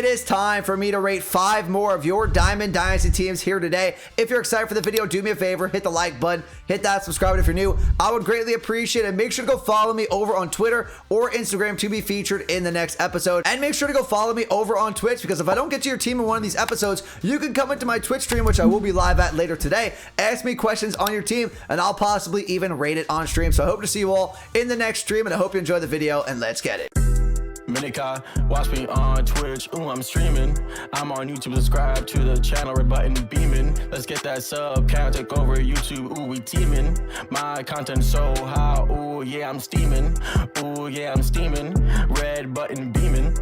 it is time for me to rate 5 more of your Diamond Dynasty teams here today. If you're excited for the video, do me a favor, hit the like button, hit that subscribe button if you're new. I would greatly appreciate it. Make sure to go follow me over on Twitter or Instagram to be featured in the next episode. And make sure to go follow me over on Twitch, because if I don't get to your team in one of these episodes, you can come into my Twitch stream, which I will be live at later today. Ask me questions on your team and I'll possibly even rate it on stream. So I hope to see you all in the next stream, and I hope you enjoy the video, and let's get it. Minika, watch me on Twitch, ooh, I'm streaming. I'm on YouTube, subscribe to the channel, red button beaming. Let's get that sub count, take over YouTube, ooh, we teaming. My content so high, ooh, yeah, I'm steaming. Ooh, yeah, I'm steaming. Red button beaming.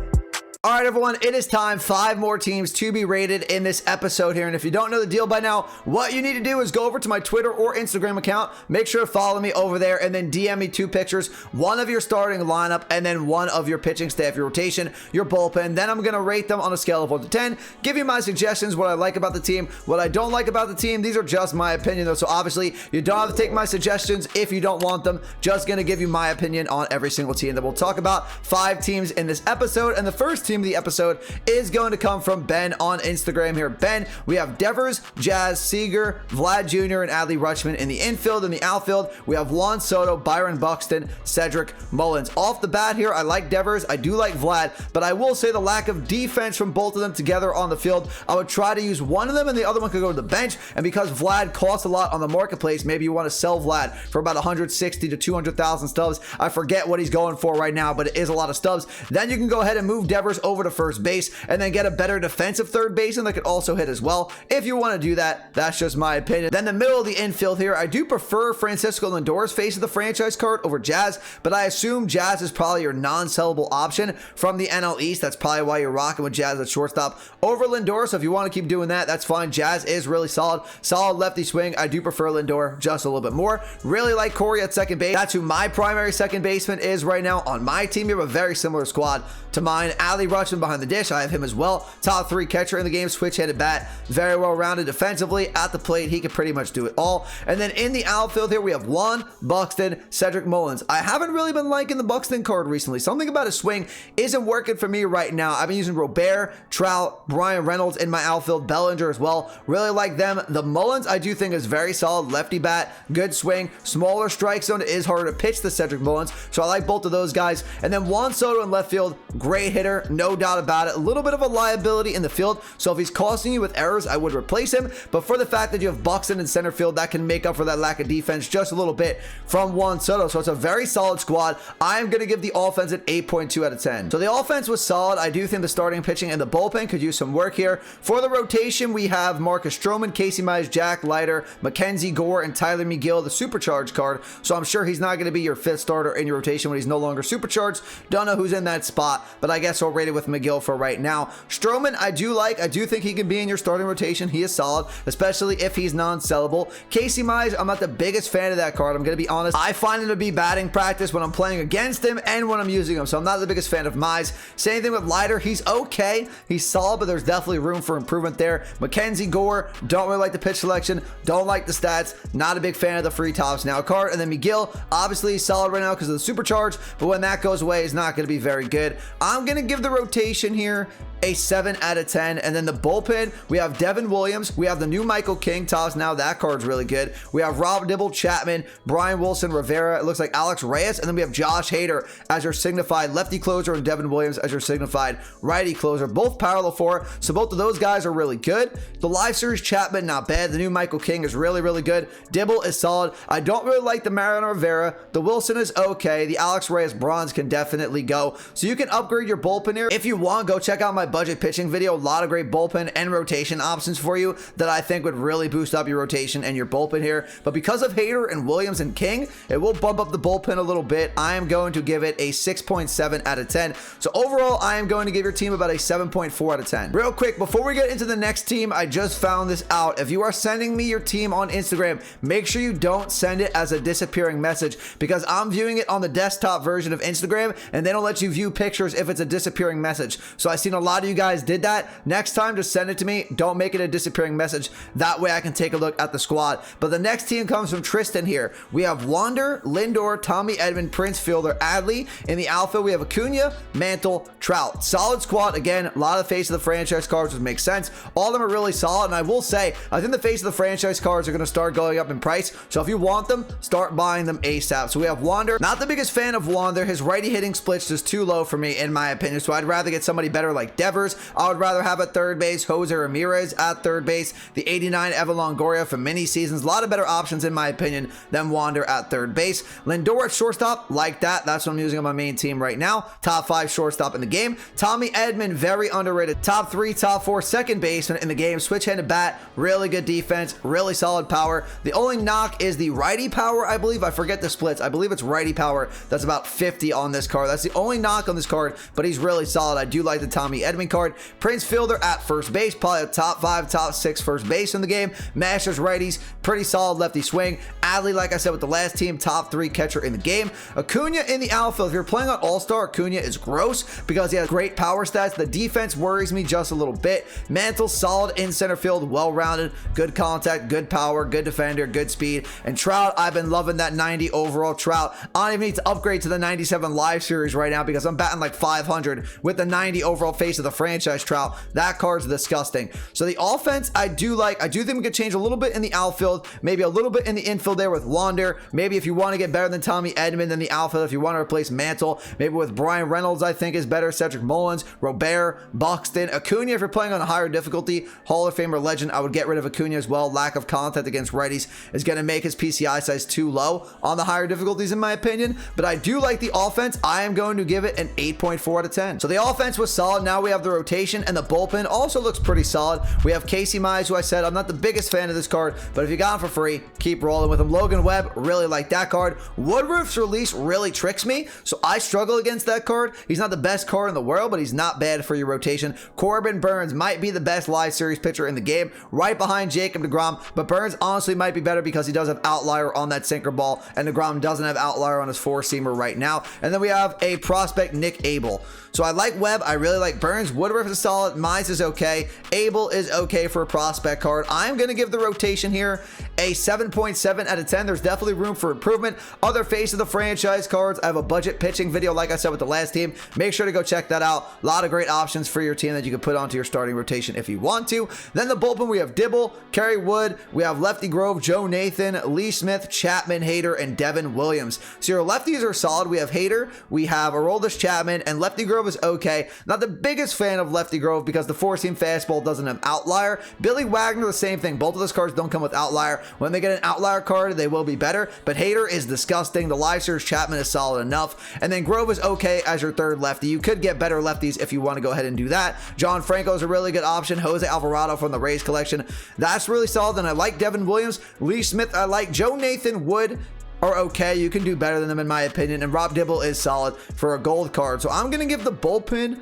All right, everyone, it is time. 5 more teams to be rated in this episode here. And if you don't know the deal by now, what you need to do is go over to my Twitter or Instagram account. Make sure to follow me over there and then DM me 2 pictures, one of your starting lineup and then one of your pitching staff, your rotation, your bullpen. Then I'm going to rate them on a scale of 1 to 10, give you my suggestions, what I like about the team, what I don't like about the team. These are just my opinion, though. So obviously, you don't have to take my suggestions if you don't want them. Just going to give you my opinion on every single team that we'll talk about. 5 teams in this episode. And the first team of the episode is going to come from Ben on Instagram here. Ben, we have Devers, Jazz, Seager, Vlad Jr., and Adley Rutschman in the infield. In the outfield, we have Juan Soto, Byron Buxton, Cedric Mullins. Off the bat here, I like Devers, I do like Vlad, but I will say the lack of defense from both of them together on the field, I would try to use one of them and the other one could go to the bench. And because Vlad costs a lot on the marketplace, maybe you want to sell Vlad for about 160 to 200,000 stubs. I forget what he's going for right now, but it is a lot of stubs. Then you can go ahead and move Devers over to first base and then get a better defensive third baseman that could also hit as well. If you want to do that, that's just my opinion. Then the middle of the infield here, I do prefer Francisco Lindor's face of the franchise card over Jazz, but I assume Jazz is probably your non-sellable option from the NL East. That's probably why you're rocking with Jazz at shortstop over Lindor. So if you want to keep doing that, that's fine. Jazz is really solid lefty swing. I do prefer Lindor just a little bit more. Really like Corey at second base. That's who my primary second baseman is right now on my team. You have a very similar squad to mine. Adley Rutschman behind the dish, I have him as well. Top 3 catcher in the game, switch-handed bat, very well rounded defensively. At the plate, he can pretty much do it all. And then in the outfield here, we have Juan, Buxton, Cedric Mullins. I haven't really been liking the Buxton card recently. Something about his swing isn't working for me right now. I've been using Robert, Trout, Brian Reynolds in my outfield, Bellinger as well. Really like them. The Mullins, I do think is very solid. Lefty bat, good swing, smaller strike zone. It is harder to pitch the Cedric Mullins, so I like both of those guys. And then Juan Soto in left field, great hitter, no doubt about it. A little bit of a liability in the field, so if he's costing you with errors, I would replace him. But for the fact that you have Buxton in center field, that can make up for that lack of defense just a little bit from Juan Soto. So it's a very solid squad. I'm going to give the offense an 8.2 out of 10. So the offense was solid. I do think the starting pitching and the bullpen could use some work here. For the rotation, we have Marcus Stroman, Casey Mize, Jack Leiter, Mackenzie Gore, and Tyler McGill, the supercharged card. So I'm sure he's not going to be your 5th starter in your rotation when he's no longer supercharged. Don't know who's in that spot, but I guess we'll rate it with McGill for right now. Stroman, I do think he can be in your starting rotation. He is solid, especially if he's non-sellable. Casey Mize, I'm not the biggest fan of that card. I'm going to be honest. I find him to be batting practice when I'm playing against him and when I'm using him, so I'm not the biggest fan of Mize. Same thing with Leiter. He's okay. He's solid, but there's definitely room for improvement there. Mackenzie Gore, don't really like the pitch selection. Don't like the stats. Not a big fan of the free tops now card. And then McGill, obviously he's solid right now because of the supercharge, but when that goes away, he's not going to be very good. I'm going to give the rotation here a 7 out of 10. And then the bullpen, we have Devin Williams, we have the new Michael King toss. Now that card's really good. We have Rob Dibble, Chapman, Brian Wilson, Rivera, it looks like Alex Reyes, and then we have Josh Hader as your signified lefty closer and Devin Williams as your signified righty closer. Both parallel 4, so both of those guys are really good. The live series Chapman, not bad. The new Michael King is really, really good. Dibble is solid. I don't really like the Mariano Rivera. The Wilson is okay. The Alex Reyes bronze can definitely go. So you can upgrade your bullpen here. If you want, go check out my budget pitching video. A lot of great bullpen and rotation options for you that I think would really boost up your rotation and your bullpen here. But because of Hader and Williams and King, it will bump up the bullpen a little bit. I am going to give it a 6.7 out of 10. So overall, I am going to give your team about a 7.4 out of 10. Real quick, before we get into the next team, I just found this out. If you are sending me your team on Instagram, make sure you don't send it as a disappearing message, because I'm viewing it on the desktop version of Instagram and they don't let you view pictures if it's a disappearing disappearing message. So I've seen a lot of you guys did that. Next time, just send it to me. Don't make it a disappearing message. That way I can take a look at the squad. But the next team comes from Tristan here. We have Wander, Lindor, Tommy Edman, Prince Fielder, Adley. In the outfield, we have Acuna, Mantle, Trout. Solid squad. Again, a lot of face of the franchise cards, which makes sense. All of them are really solid, and I will say, I think the face of the franchise cards are going to start going up in price. So if you want them, start buying them ASAP. So we have Wander. Not the biggest fan of Wander. His righty hitting split's just too low for me, in my opinion. So I'd rather get somebody better like Devers. I would rather have at third base Jose Ramirez at third base. The 89 Evan Longoria for mini seasons. A lot of better options, in my opinion, than Wander at third base. Lindor at shortstop, like that. That's what I'm using on my main team right now. Top 5 shortstop in the game. Tommy Edman, very underrated. Top 3, top 4 second baseman in the game. Switch-handed bat, really good defense, really solid power. The only knock is the righty power, I believe. I forget the splits. I believe it's righty power. That's about 50 on this card. That's the only knock on this card, but he's really solid. I do like the Tommy Edman card. Prince Fielder at first base, probably a top 5, top 6 first base in the game. Masters righties, pretty solid lefty swing. Adley, like I said with the last team, top 3 catcher in the game. Acuna in the outfield. If you're playing on All-Star, Acuna is gross because he has great power stats. The defense worries me just a little bit. Mantle, solid in center field, well-rounded, good contact, good power, good defender, good speed. And Trout, I've been loving that 90 overall Trout. I don't even need to upgrade to the 97 live series right now because I'm batting like 500 with the 90 overall face of the franchise Trout. That card's disgusting. So the offense, I do like. I do think we could change a little bit in the outfield, maybe a little bit in the infield there with Wander. Maybe if you want to get better than Tommy Edman, then the outfield, if you want to replace Mantle, maybe with Brian Reynolds, I think is better. Cedric Mullins, Robert, Buxton, Acuna. If you're playing on a higher difficulty, Hall of Famer legend, I would get rid of Acuna as well. Lack of contact against righties is going to make his PCI size too low on the higher difficulties, in my opinion. But I do like the offense. I am going to give it an 8.4 out of 10. So the offense was solid. Now we have the rotation, and the bullpen also looks pretty solid. We have Casey Mize, who I said I'm not the biggest fan of this card, but if you got him for free, keep rolling with him. Logan Webb, really like that card. Woodruff's release really tricks me, so I struggle against that card. He's not the best card in the world, but he's not bad for your rotation. Corbin Burns might be the best live series pitcher in the game, right behind Jacob deGrom, but Burns honestly might be better because he does have outlier on that sinker ball, and deGrom doesn't have outlier on his four-seamer right now. And then we have a prospect, Nick Abel. So I like Webb. I really like Burns. Woodruff is solid. Mize is okay. Abel is okay for a prospect card. I'm going to give the rotation here a 7.7 out of 10. There's definitely room for improvement. Other face of the franchise cards. I have a budget pitching video, like I said, with the last team. Make sure to go check that out. A lot of great options for your team that you can put onto your starting rotation if you want to. Then the bullpen, we have Dibble, Kerry Wood. We have Lefty Grove, Joe Nathan, Lee Smith, Chapman, Hader, and Devin Williams. So your lefties are solid. We have Hader, we have Aroldis Chapman, and Lefty Grove is okay. Not the biggest fan of Lefty Grove because the four-seam fastball doesn't have outlier. Billy Wagner, the same thing. Both of those cards don't come with outlier. When they get an outlier card, they will be better, but Hader is disgusting. The live series Chapman is solid enough, and then Grove is okay as your third lefty. You could get better lefties if you want to go ahead and do that. John Franco is a really good option. Jose Alvarado from the Rays collection, that's really solid. And I like Devin Williams. Lee Smith, I like. Joe Nathan, Wood are okay. You can do better than them, in my opinion. And Rob Dibble is solid for a gold card. So I'm going to give the bullpen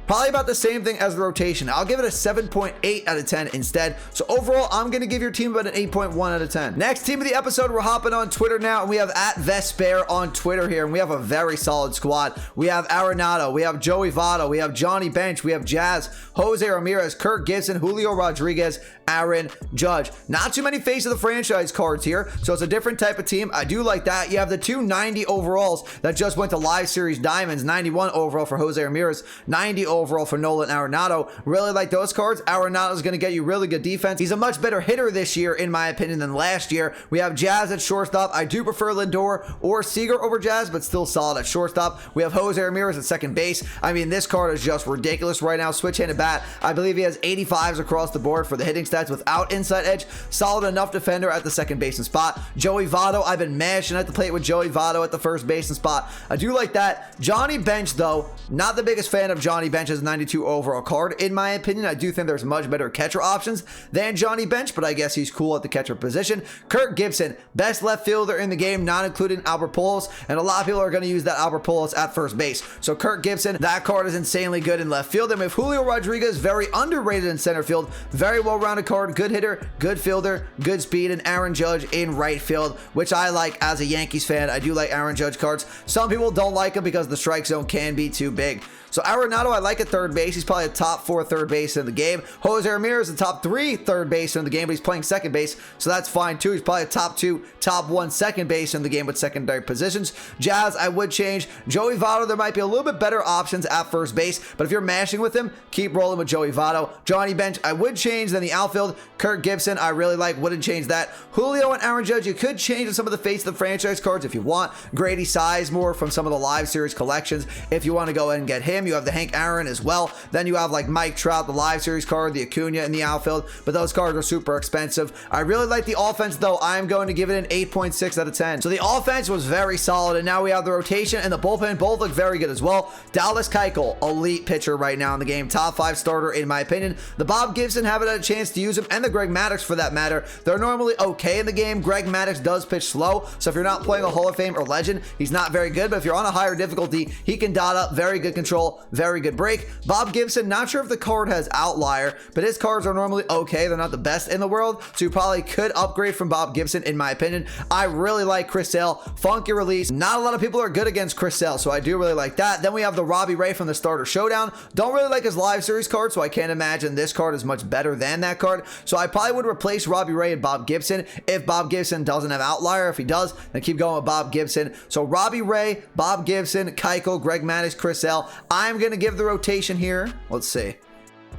probably about the same thing as the rotation. I'll give it a 7.8 out of 10 instead. So overall, I'm going to give your team about an 8.1 out of 10. Next team of the episode, we're hopping on Twitter now, and we have @Vesper on Twitter here, and we have a very solid squad. We have Arenado, we have Joey Votto, we have Johnny Bench, we have Jazz, Jose Ramirez, Kirk Gibson, Julio Rodriguez, Aaron Judge. Not too many face of the franchise cards here, so it's a different type of team. I do like that. You have the 290 overalls that just went to Live Series Diamonds. 91 overall for Jose Ramirez, 90 overall for Nolan Arenado. Really like those cards. Arenado is going to get you really good defense. He's a much better hitter this year, in my opinion, than last year. We have Jazz at shortstop. I do prefer Lindor or Seager over Jazz, but still solid at shortstop. We have Jose Ramirez at second base. I mean, this card is just ridiculous right now. Switch-handed bat. I believe he has 85s across the board for the hitting stats without inside edge. Solid enough defender at the second baseman spot. Joey Votto, I've been mashing at the plate with Joey Votto at the first baseman spot. I do like that. Johnny Bench, though, not the biggest fan of Johnny Bench's 92 overall card, in my opinion. I do think there's much better catcher options than Johnny Bench, but I guess he's cool at the catcher position. Kirk Gibson, best left fielder in the game, not including Albert Pujols, and a lot of people are going to use that Albert Pujols at first base. So Kirk Gibson, that card is insanely good in left field. And with Julio Rodriguez, very underrated in center field, very well-rounded card, good hitter, good fielder, good speed, and Aaron Judge in right field, which I like as a Yankees fan. I do like Aaron Judge cards. Some people don't like him because the strike zone can be too big. So Arenado, I like at third base. He's probably a top 4 third base in the game. Jose Ramirez is a top 3 third base in the game, but he's playing second base, so that's fine too. He's probably a top 2, top 1 second base in the game with secondary positions. Jazz, I would change. Joey Votto, there might be a little bit better options at first base, but if you're mashing with him, keep rolling with Joey Votto. Johnny Bench, I would change. Then the outfield, Kirk Gibson, I really like, wouldn't change that. Julio and Aaron Judge, you could change in some of the face of the franchise cards if you want. Grady Sizemore from some of the live series collections, if you want to go ahead and get him. You have the Hank Aaron as well. Then you have like Mike Trout, the live series card, the Acuna in the outfield, but those cards are super expensive. I really like the offense though. I'm going to give it an 8.6 out of 10. So the offense was very solid, and now we have the rotation and the bullpen both look very good as well. Dallas Keuchel, elite pitcher right now in the game, top 5 starter in my opinion. The Bob Gibson, haven't had a chance to use him, and the Greg Maddux for that matter. They're normally okay in the game. Greg Maddux does pitch slow, so if you're not playing a Hall of Fame or Legend, he's not very good, but if you're on a higher difficulty, he can dot up. Very good control, very good break. Bob Gibson, not sure if the card has outlier, but his cards are normally okay. They're not the best in the world, so you probably could upgrade from Bob Gibson in my opinion. I really like Chris Sale, funky release. Not a lot of people are good against Chris Sale, so I do really like that. Then we have the Robbie Ray from the Starter Showdown. Don't really like his live series card, so I can't imagine this card is much better than that card, so I probably would replace Robbie Ray and Bob Gibson if Bob Gibson doesn't have outlier. If he does, then keep going with Bob Gibson. So Robbie Ray, Bob Gibson, Keuchel, Greg Maddux, Chris Sale. I'm going to give the rotation here. Let's see.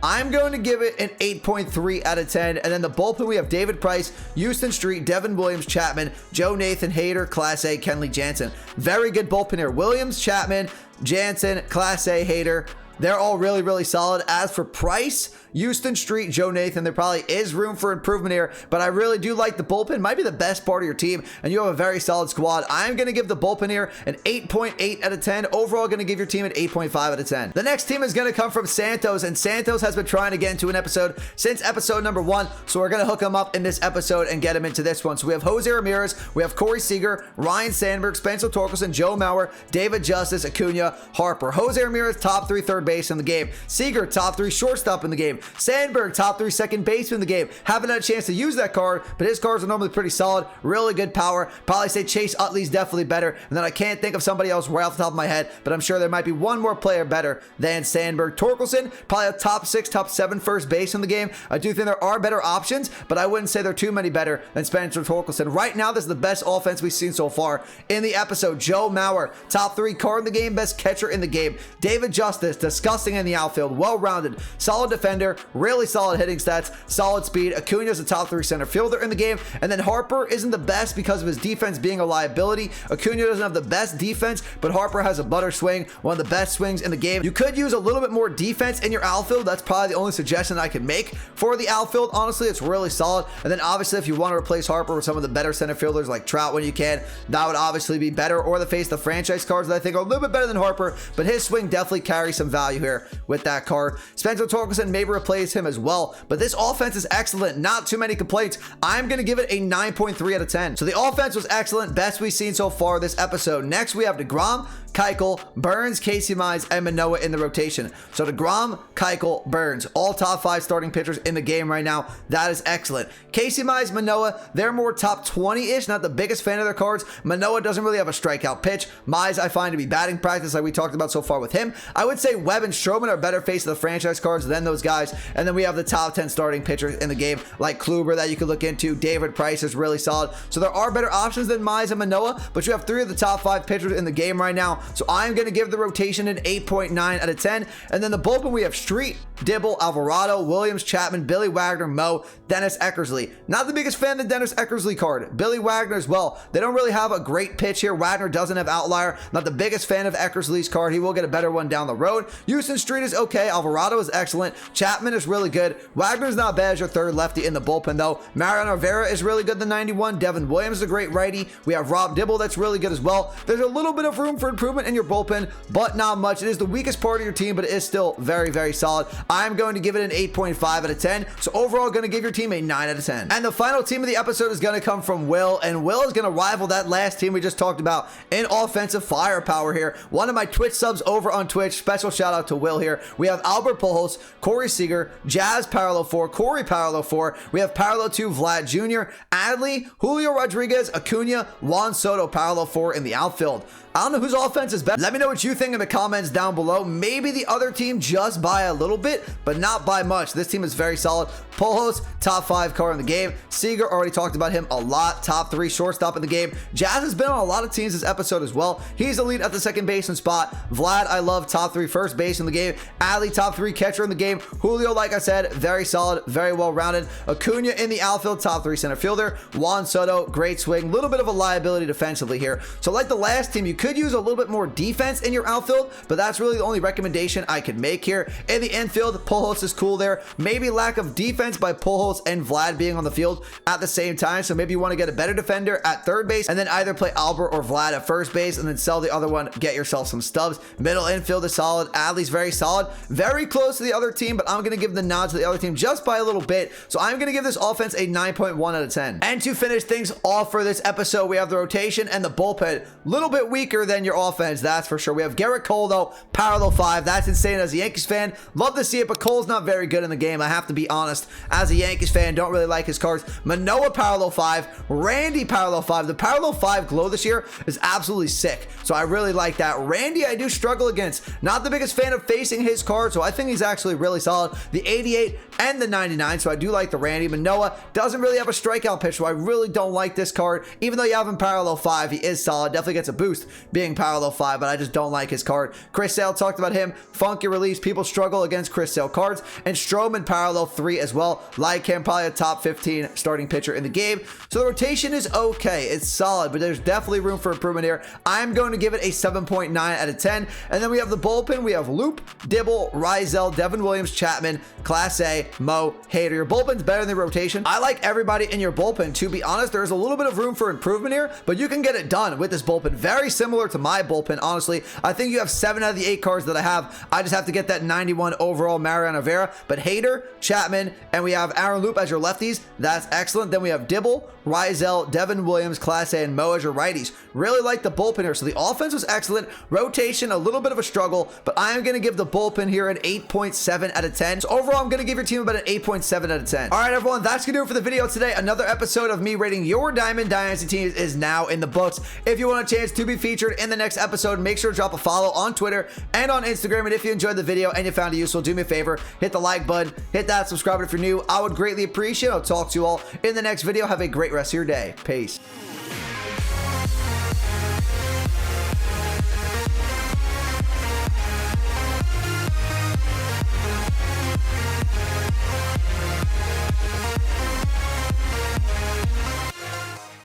I'm going to give it an 8.3 out of 10. And then the bullpen, we have David Price, Houston Street, Devin Williams, Chapman, Joe Nathan, Hader, Class A, Kenley Jansen. Very good bullpen here. Williams, Chapman, Jansen, Class A, Hader. They're all really, really solid. As for Price, Houston Street, Joe Nathan, there probably is room for improvement here, but I really do like the bullpen. Might be the best part of your team, and you have a very solid squad. I'm going to give the bullpen here an 8.8 out of 10. Overall, going to give your team an 8.5 out of 10. The next team is going to come from Santos, and Santos has been trying to get into an episode since episode number 1, so we're going to hook him up in this episode and get him into this one. So we have Jose Ramirez, we have Corey Seager, Ryan Sandberg, Spencer Torkelson, Joe Mauer, David Justice, Acuna, Harper. Jose Ramirez, top 3 third base in the game. Seager, top 3 shortstop in the game. Sandberg, top 3 second baseman in the game. Haven't had a chance to use that card, but his cards are normally pretty solid. Really good power. Probably say Chase Utley's definitely better. And then I can't think of somebody else right off the top of my head, but I'm sure there might be one more player better than Sandberg. Torkelson, probably a top 6, top 7 first base in the game. I do think there are better options, but I wouldn't say there are too many better than Spencer Torkelson. Right now, this is the best offense we've seen so far in the episode. Joe Mauer, top 3 card in the game, best catcher in the game. David Justice, disgusting in the outfield, well-rounded, solid defender, really solid hitting stats, solid speed. Acuna's a top 3 center fielder in the game, and then Harper isn't the best because of his defense being a liability. Acuna doesn't have the best defense, but Harper has a butter swing, one of the best swings in the game. You could use a little bit more defense in your outfield. That's probably the only suggestion I can make for the outfield. Honestly, it's really solid. And then obviously, if you want to replace Harper with some of the better center fielders like Trout when you can, that would obviously be better, or the face the franchise cards that I think are a little bit better than Harper, but his swing definitely carries some value here with that card. Spencer Torkelson, maybe replace him as well, but this offense is excellent. Not too many complaints. I'm going to give it a 9.3 out of 10. So the offense was excellent. Best we've seen so far this episode. Next, we have DeGrom, Keuchel, Burns, Casey Mize, and Manoah in the rotation. So DeGrom, Keuchel, Burns, all top 5 starting pitchers in the game right now. That is excellent. Casey Mize, Manoah, they're more top 20-ish. Not the biggest fan of their cards. Manoah doesn't really have a strikeout pitch. Mize, I find to be batting practice like we talked about so far with him. I would say Webb and Stroman are better face of the franchise cards than those guys. And then we have the top 10 starting pitchers in the game like Kluber that you could look into. David Price is really solid. So there are better options than Mize and Manoah, but you have 3 of the top 5 pitchers in the game right now. So I'm going to give the rotation an 8.9 out of 10. And then the bullpen, we have Street, Dibble, Alvarado, Williams, Chapman, Billy Wagner, Mo, Dennis Eckersley. Not the biggest fan of the Dennis Eckersley card. Billy Wagner as well. They don't really have a great pitch here. Wagner doesn't have outlier. Not the biggest fan of Eckersley's card. He will get a better one down the road. Houston Street is okay. Alvarado is excellent. Chapman is really good. Wagner's not bad as your third lefty in the bullpen though. Mariano Rivera is really good, the 91. Devin Williams is a great righty. We have Rob Dibble that's really good as well. There's a little bit of room for improvement in your bullpen, but not much. It is the weakest part of your team, but it is still very, very solid. I'm going to give it an 8.5 out of 10. So overall, going to give your team a 9 out of 10. And the final team of the episode is going to come from Will, and Will is going to rival that last team we just talked about in offensive firepower here. One of my Twitch subs over on Twitch. Special shout out to Will here. We have Albert Pujols, Corey Seager, Jazz Parallel 4, Corey Parallel 4. We have Parallel 2, Vlad Jr., Adley, Julio Rodriguez, Acuna, Juan Soto Parallel 4 in the outfield. I don't know whose offense is best. Let me know what you think in the comments down below. Maybe the other team just by a little bit, but not by much. This team is very solid. Pujols, top 5 card in the game. Seager, already talked about him a lot. Top 3 shortstop in the game. Jazz has been on a lot of teams this episode as well. He's elite at the second baseman spot. Vlad, I love, top 3 first base in the game. Ali, top 3 catcher in the game. Julio, like I said, very solid, very well rounded. Acuna in the outfield, top 3 center fielder. Juan Soto, great swing. Little bit of a liability defensively here. So like the last team, you could use a little bit more defense in your outfield, but that's really the only recommendation I could make here. In the infield, Pujols is cool there. Maybe lack of defense by Pujols and Vlad being on the field at the same time. So maybe you want to get a better defender at third base and then either play Albert or Vlad at first base and then sell the other one, get yourself some stubs. Middle infield is solid. Adley's very solid. Very close to the other team, but I'm going to give the nod to the other team just by a little bit. So I'm going to give this offense a 9.1 out of 10. And to finish things off for this episode, we have the rotation and the bullpen. Little bit weaker than your offense, that's for sure. We have Garrett Cole, though, parallel 5. That's insane as a Yankees fan. Love to see it, but Cole's not very good in the game. I have to be honest. As a Yankees fan, don't really like his cards. Manoah, parallel 5. Randy, parallel 5. The parallel 5 glow this year is absolutely sick. So I really like that. Randy, I do struggle against. Not the biggest fan of facing his card, so I think he's actually really solid. The 88 and the 99, so I do like the Randy. Manoah doesn't really have a strikeout pitch, so I really don't like this card. Even though you have him parallel 5, he is solid. Definitely gets a boost being parallel 5, but I just don't like his card. Chris Sale, talked about him. Funky release. People struggle against Chris Sale cards. And Stroman, parallel 3 as well. Like him, probably a top 15 starting pitcher in the game. So the rotation is okay. It's solid, but there's definitely room for improvement here. I'm going to give it a 7.9 out of 10. And then we have the bullpen. We have Loop, Dibble, Rizal, Devin Williams, Chapman, Class A, Mo, Hader. Your bullpen's better than the rotation. I like everybody in your bullpen. To be honest, there's a little bit of room for improvement here, but you can get it done with this bullpen. Very similar to my bullpen, honestly. I think you have 7 out of the 8 cards that I have. I just have to get that 91 overall Mariano Rivera. But Hader, Chapman, and we have Aaron Loop as your lefties. That's excellent. Then we have Dibble, Rizal, Devin Williams, Class A, and Mo as your righties. Really like the bullpen here. So the offense was excellent. Rotation, a little bit of a struggle, but I am going to give the bullpen here an 8.7 out of 10. So overall, I'm going to give your team about an 8.7 out of 10. All right, everyone, that's going to do it for the video today. Another episode of me rating your Diamond Dynasty teams is now in the books. If you want a chance to be featured in the next episode, make sure to drop a follow on Twitter and on Instagram. And if you enjoyed the video and you found it useful, do me a favor, hit the like button, hit that subscribe if you're new. I would greatly appreciate it. I'll talk to you all in the next video. Have a great rest of your day. Peace.